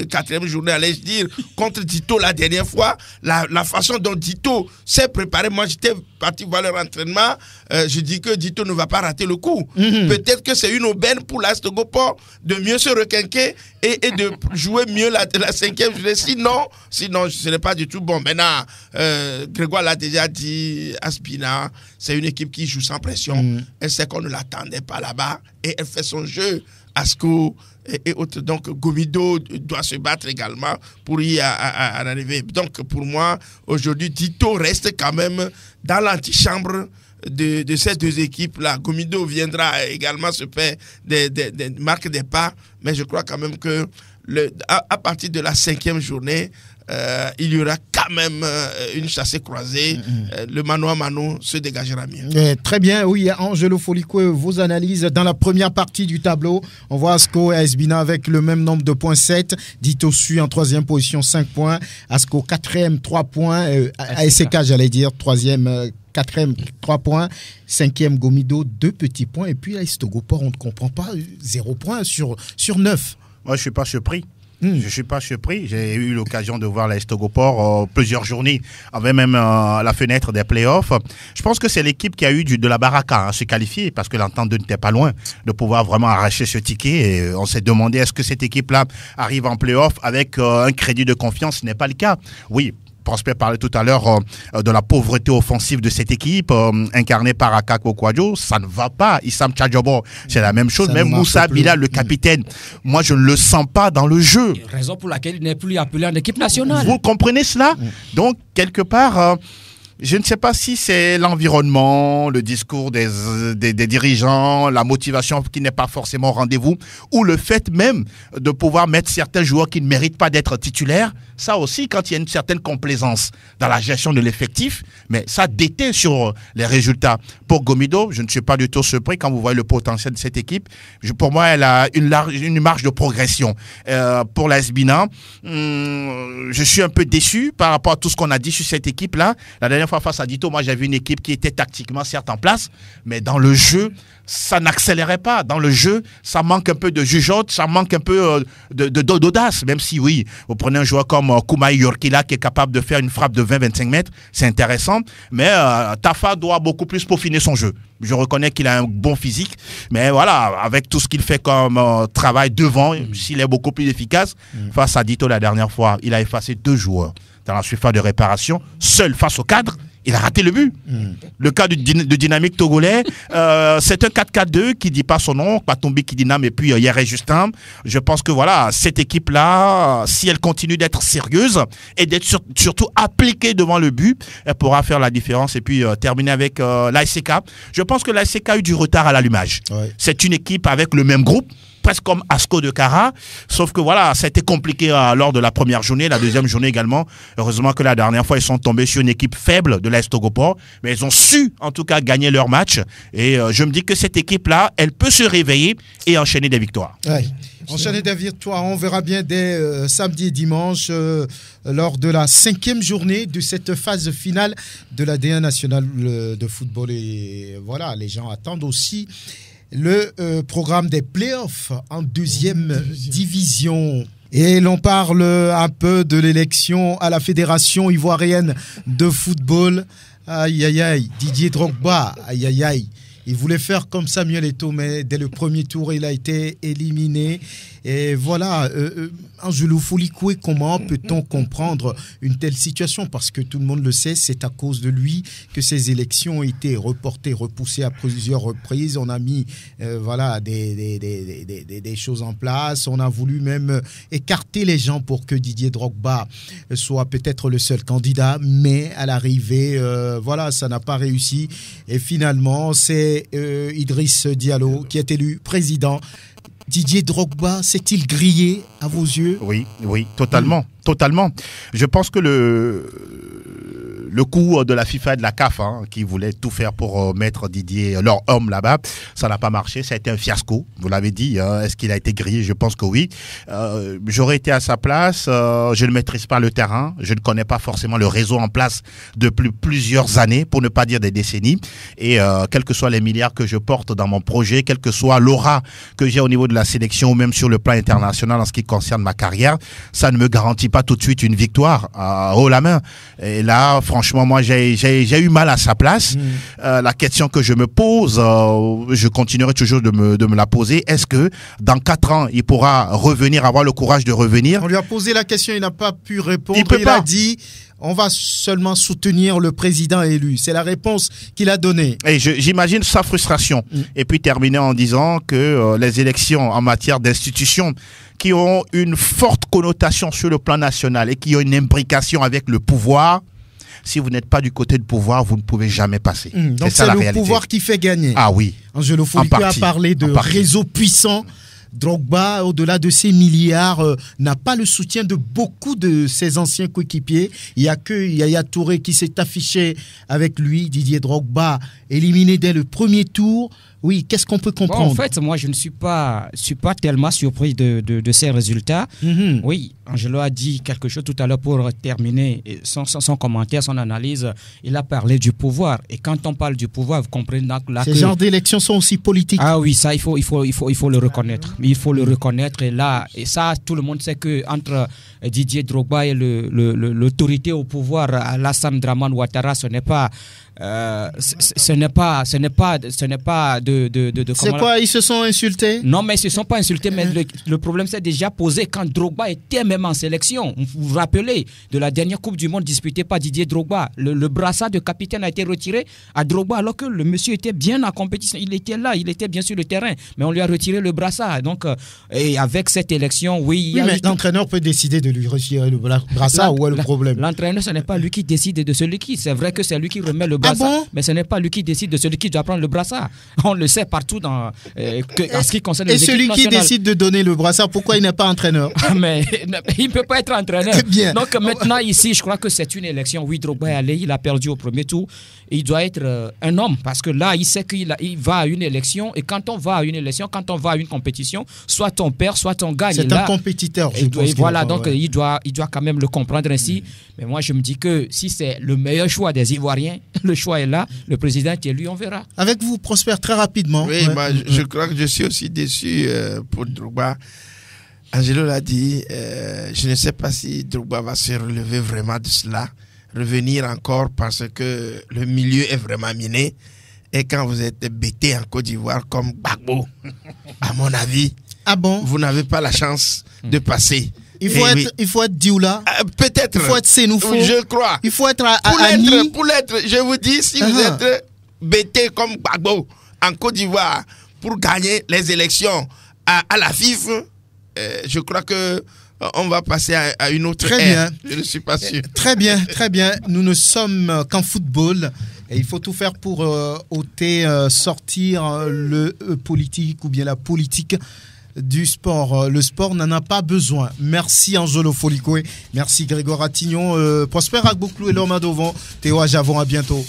quatrième journée, allais-je dire, contre Dito la dernière fois, la façon dont Dito s'est préparé, moi j'étais parti voir leur entraînement, je dis que Dito ne va pas rater le coup. Peut-être que c'est une aubaine pour l'Ast Goport de mieux se requinquer et de jouer mieux la 5e journée. Sinon, ce n'est pas du tout bon. Maintenant, Grégoire l'a déjà dit, Aspina, c'est une équipe qui joue sans pression. Elle sait qu'on ne l'attendait pas là-bas et elle fait son jeu. Asko et autres. Donc, Gomido doit se battre également pour y arriver. Donc, pour moi, aujourd'hui, Dito reste quand même dans l'antichambre de ces deux équipes-là. Gomido viendra également se faire marquer des pas, mais je crois quand même que à partir de la 5e journée, il y aura quand même une chassée croisée. Le mano à mano se dégagera mieux. Très bien, oui, Angelo Foliko, vos analyses dans la première partie du tableau. On voit Asko et AS Bina avec le même nombre de points, 7. Dito suit en 3e position, 5 points. Asko 4e, 3 points. ASK, j'allais dire, 3e, 4e, 3 points. 5e, Gomido, 2 petits points. Et puis AS Togoport, on ne comprend pas, 0 points sur 9. Moi, je ne suis pas surpris. Je ne suis pas surpris. J'ai eu l'occasion de voir l'AS Togoport plusieurs journées, avec même la fenêtre des playoffs. Je pense que c'est l'équipe qui a eu de la baraka à se qualifier, parce que l'entente n'était pas loin de pouvoir vraiment arracher ce ticket. Et on s'est demandé, est-ce que cette équipe-là arrive en playoff avec un crédit de confiance? Ce n'est pas le cas. Oui. Prosper parlait tout à l'heure de la pauvreté offensive de cette équipe, incarnée par Akako Kwadjo. Ça ne va pas. Issam Tchadjobo, c'est la même chose. Ça même Moussa Bilal, le capitaine, moi, je ne le sens pas dans le jeu. Raison pour laquelle il n'est plus appelé en équipe nationale. Vous comprenez cela? Donc, quelque part... je ne sais pas si c'est l'environnement, le discours des dirigeants, la motivation qui n'est pas forcément au rendez-vous, ou le fait même de pouvoir mettre certains joueurs qui ne méritent pas d'être titulaires. Ça aussi, quand il y a une certaine complaisance dans la gestion de l'effectif, mais ça déteint sur les résultats. Pour Gomido, je ne suis pas du tout surpris quand vous voyez le potentiel de cette équipe. Pour moi, elle a une marge de progression. Pour la SBINA, je suis un peu déçu par rapport à tout ce qu'on a dit sur cette équipe-là. La dernière fois face à Dito, moi j'avais une équipe qui était tactiquement certes en place, mais dans le jeu, ça n'accélérait pas. Dans le jeu, ça manque un peu de jugeote, ça manque un peu d'audace, même si oui, vous prenez un joueur comme Koumaï Yorkila qui est capable de faire une frappe de 20-25 mètres, c'est intéressant, mais Tafa doit beaucoup plus peaufiner son jeu. Je reconnais qu'il a un bon physique, mais voilà, avec tout ce qu'il fait comme travail devant, s'il est beaucoup plus efficace, face à Dito la dernière fois, il a effacé 2 joueurs dans la surface de réparation, seul face au cadre. Il a raté le but. Le cas de Dynamique Togolais, c'est un 4-4-2 qui ne dit pas son nom, Patombi Kidinam et puis Yere Justin. Je pense que voilà, cette équipe-là, si elle continue d'être sérieuse et d'être surtout appliquée devant le but, elle pourra faire la différence et puis terminer avec l'ASK. Je pense que l'ASK a eu du retard à l'allumage. Ouais. C'est une équipe avec le même groupe, presque comme Asco de Cara, sauf que voilà, ça a été compliqué lors de la première journée, la deuxième journée également. Heureusement que la dernière fois, ils sont tombés sur une équipe faible de l'AS Togoport, mais ils ont su en tout cas gagner leur match. Et je me dis que cette équipe-là, elle peut se réveiller et enchaîner des victoires. Ouais. Enchaîner des victoires, on verra bien dès samedi et dimanche lors de la 5e journée de cette phase finale de la D1 nationale de football. Et voilà, les gens attendent aussi le programme des playoffs en 2e division. Et l'on parle un peu de l'élection à la Fédération ivoirienne de football. Aïe, aïe, aïe. Didier Drogba, aïe, aïe, aïe. Il voulait faire comme Samuel Eto'o, mais dès le premier tour, il a été éliminé. Et voilà, Angelou Folikoué, comment peut-on comprendre une telle situation? Parce que tout le monde le sait, c'est à cause de lui que ces élections ont été reportées, repoussées à plusieurs reprises. On a mis voilà, des choses en place. On a voulu même écarter les gens pour que Didier Drogba soit peut-être le seul candidat. Mais à l'arrivée, voilà, ça n'a pas réussi. Et finalement, c'est Idriss Diallo qui est élu président. Didier Drogba s'est-il grillé à vos yeux? Oui, totalement. Totalement. Je pense que le coup de la FIFA et de la CAF, qui voulaient tout faire pour mettre Didier, leur homme là-bas, ça n'a pas marché, ça a été un fiasco, vous l'avez dit. Est-ce qu'il a été grillé? Je pense que oui. J'aurais été à sa place, je ne maîtrise pas le terrain, je ne connais pas forcément le réseau en place depuis plusieurs années, pour ne pas dire des décennies, et quels que soient les milliards que je porte dans mon projet, quelle que soit l'aura que j'ai au niveau de la sélection ou même sur le plan international en ce qui concerne ma carrière, ça ne me garantit pas tout de suite une victoire haut la main. Et là, franchement, moi, j'ai eu mal à sa place. La question que je me pose, je continuerai toujours de me la poser. Est-ce que dans 4 ans, il pourra revenir, avoir le courage de revenir? On lui a posé la question, il n'a pas pu répondre. Il a dit... On va seulement soutenir le président élu. C'est la réponse qu'il a donnée. Et j'imagine sa frustration. Et puis terminer en disant que les élections en matière d'institutions qui ont une forte connotation sur le plan national et qui ont une imbrication avec le pouvoir, si vous n'êtes pas du côté du pouvoir, vous ne pouvez jamais passer. Donc c'est le réalité. Pouvoir qui fait gagner. Ah oui. Angelo Folikoué a parlé de réseau puissant. Drogba, au-delà de ces milliards, n'a pas le soutien de beaucoup de ses anciens coéquipiers. Il n'y a que Yaya Touré qui s'est affiché avec lui. Didier Drogba, éliminé dès le premier tour. Oui, qu'est-ce qu'on peut comprendre? En fait, moi, je ne suis pas tellement surpris de ces résultats. Oui, Angelo a dit quelque chose tout à l'heure pour terminer son commentaire, son analyse. Il a parlé du pouvoir. Et quand on parle du pouvoir, vous comprenez là que... Ces genres d'élections sont aussi politiques. Ah oui, ça, il faut le reconnaître. Il faut le reconnaître. Et ça, tout le monde sait qu'entre Didier Drogba et l'autorité au pouvoir, Alassane Dramane Ouattara, ce n'est pas ce n'est pas de C'est quoi, ils se sont insultés? Non, mais ils se sont pas insultés, mais le problème s'est déjà posé quand Drogba était même en sélection. Vous vous rappelez de la dernière Coupe du Monde disputée par Didier Drogba. Le brassard de capitaine a été retiré à Drogba alors que le monsieur était bien en compétition. Il était là, il était bien sur le terrain, mais on lui a retiré le brassard. Donc, et avec cette élection, oui, mais l'entraîneur peut décider de lui retirer le brassard. Où est le problème? L'entraîneur, ce n'est pas lui qui décide de celui qui. C'est vrai que c'est lui qui remet le brassard, mais ce n'est pas lui qui décide de celui qui doit prendre le brassard. On le sait partout en ce qui concerne les équipes nationales. Et celui qui décide de donner le brassard, pourquoi il n'est pas entraîneur? Mais il ne peut pas être entraîneur. Bien. Donc maintenant ici, je crois que c'est une élection. Oui, Drogba est allé, il a perdu au premier tour. Il doit être un homme parce que là, il sait qu'il va à une élection et quand on va à une élection, quand on va à une compétition, soit on perd, soit on gagne. C'est un compétiteur. Voilà, donc il doit quand même le comprendre ainsi. Mais moi, je me dis que si c'est le meilleur choix des Ivoiriens, le choix est là. Le président est élu, on verra. Avec vous, Prosper, très rapidement. Oui, je crois que je suis aussi déçu pour Drogba. Angelo l'a dit, je ne sais pas si Drogba va se relever vraiment de cela, revenir encore parce que le milieu est vraiment miné. Et quand vous êtes bêté en Côte d'Ivoire comme Gbagbo, à mon avis, vous n'avez pas la chance de passer. Il faut être Dioula. Peut-être. Il faut être Sénoufo. Je crois. Il faut être pour l'être, je vous dis, si vous êtes bêté comme Gbagbo en Côte d'Ivoire pour gagner les élections à la FIFA, je crois que on va passer à une autre ère. Je ne suis pas sûr. Très bien, très bien. Nous ne sommes qu'en football. Et il faut tout faire pour sortir le politique ou bien la politique du sport. Le sport n'en a pas besoin. Merci Angelo Folikwe. Merci Grégoire Attignon. Prosper Agbouklou et Lorma Dovon. Théo Ajavon, à bientôt.